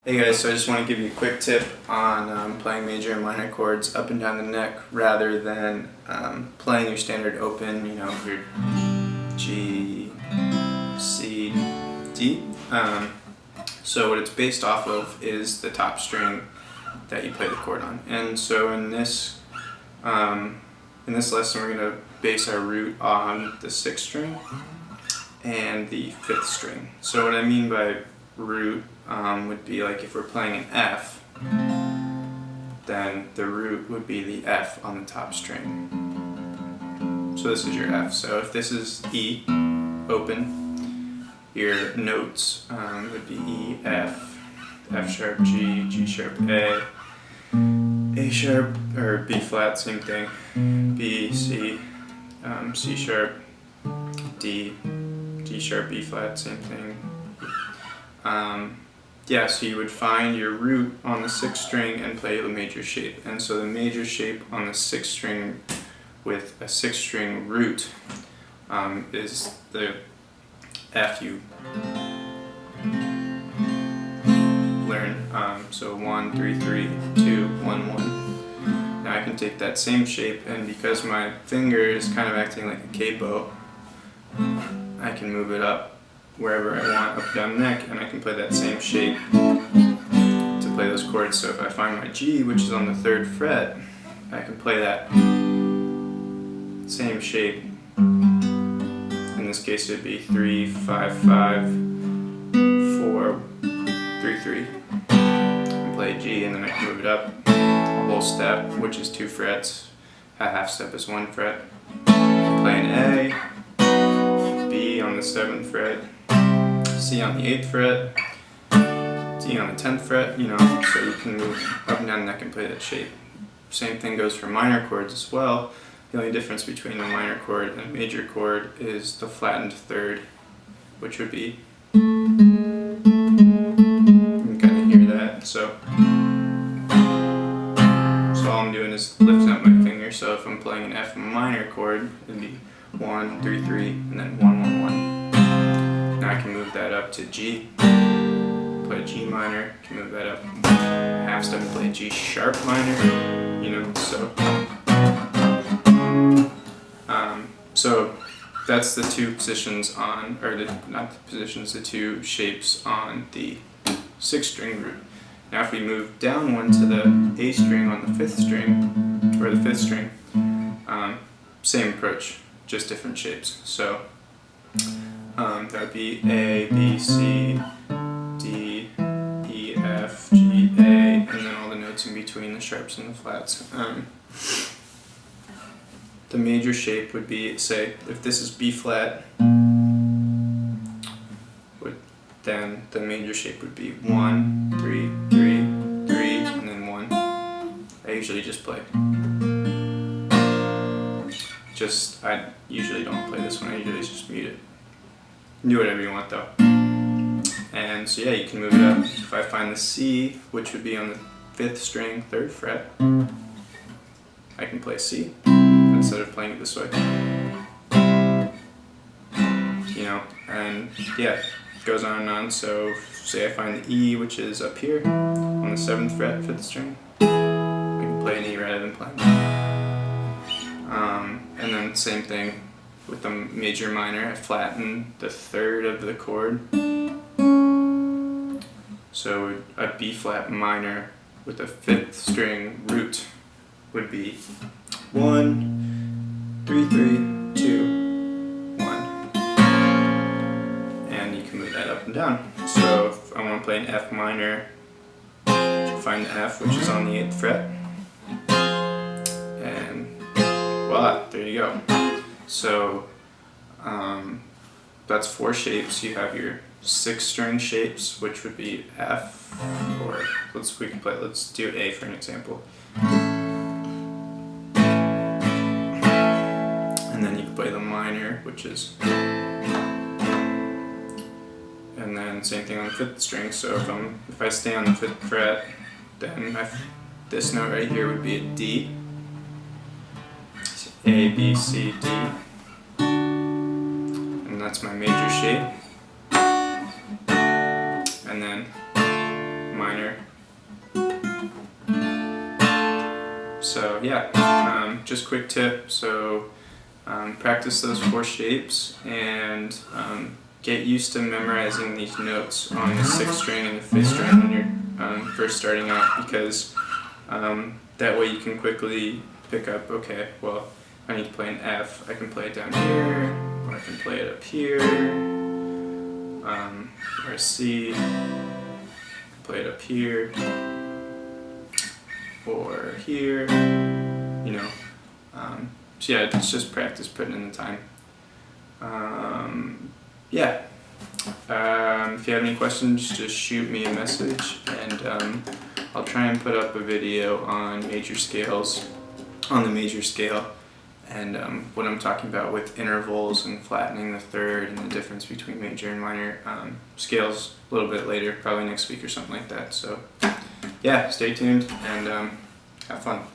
Hey guys, so I just want to give you a quick tip on playing major and minor chords up and down the neck rather than playing your standard open, you know, your G, C, D. So what it's based off of is the top string that you play the chord on. And so in this lesson we're going to base our root on the 6th string and the 5th string. So what I mean by root would be like if we're playing an F, then the root would be the F on the top string. So this is your F. So if this is E, open, your notes would be E, F, F sharp, G, G sharp, A sharp, or B flat, same thing, B, C, C sharp, D, D sharp, B flat, same thing. Yeah, so you would find your root on the 6th string and play the major shape. And so the major shape on the 6th string with a 6th string root is the F you learn. So 1, 3, 3, 2, 1, 1. Now I can take that same shape, and because my finger is kind of acting like a capo, I can move it up wherever I want, up down the neck, and I can play that same shape to play those chords. So if I find my G, which is on the 3rd fret, I can play that same shape. In this case it would be 3, 5, 5, 4, 3, 3. And play G, and then I can move it up a whole step, which is 2 frets. A half step is 1 fret. Play an A, B on the 7th fret, C on the 8th fret, D on the 10th fret, you know, so you can move up and down the neck and play that shape. Same thing goes for minor chords as well. The only difference between a minor chord and a major chord is the flattened 3rd, which would be, you can kind of hear that, so all I'm doing is lifting up my finger. So if I'm playing an F minor chord, it'd be 1, 3, 3, and then 1, 1, 1. Now I can move that up to G, play G minor, can move that up half step and play G sharp minor, you know, so. So that's the two positions on, or not the positions, the two shapes on the 6th string root. Now if we move down one to the A string on the 5th string, or the 5th string, same approach, just different shapes. So that would be A, B, C, D, E, F, G, A, and then all the notes in between, the sharps and the flats. The major shape would be, say, if this is B flat, then the major shape would be 1, 3, 3, 3, and then 1. I usually just play. I usually don't play this one, I usually just mute it. Do whatever you want though. And so yeah, you can move it up. If I find the C, which would be on the 5th string, 3rd fret, I can play C instead of playing it this way. You know, and yeah, it goes on and on. So say I find the E, which is up here on the 7th fret, 5th string, I can play an E rather than playing and then same thing with the major minor. I flatten the 3rd of the chord. So a B flat minor with a 5th string root would be 1, 3, 3, 2, 1. And you can move that up and down. So if I want to play an F minor, find the F, which is on the 8th fret, and voila, there you go. So that's 4 shapes. You have your 6 string shapes, which would be F, or let's do A for an example. And then you can play the minor, which is, and then same thing on the 5th string. So if I stay on the 5th fret, then this note right here would be a D. A, B, C, D, and that's my major shape. And then minor. So yeah, just quick tip. So practice those 4 shapes and get used to memorizing these notes on the 6th string and the 5th string when you're first starting out, because that way you can quickly pick up, okay, well, if I need to play an F, I can play it down here, or I can play it up here, or a C, play it up here, or here, you know. So yeah, it's just practice putting in the time. Yeah. If you have any questions, just shoot me a message, and I'll try and put up a video on major scales, on the major scale, and what I'm talking about with intervals and flattening the 3rd and the difference between major and minor scales a little bit later, probably next week or something like that. So yeah, stay tuned and have fun.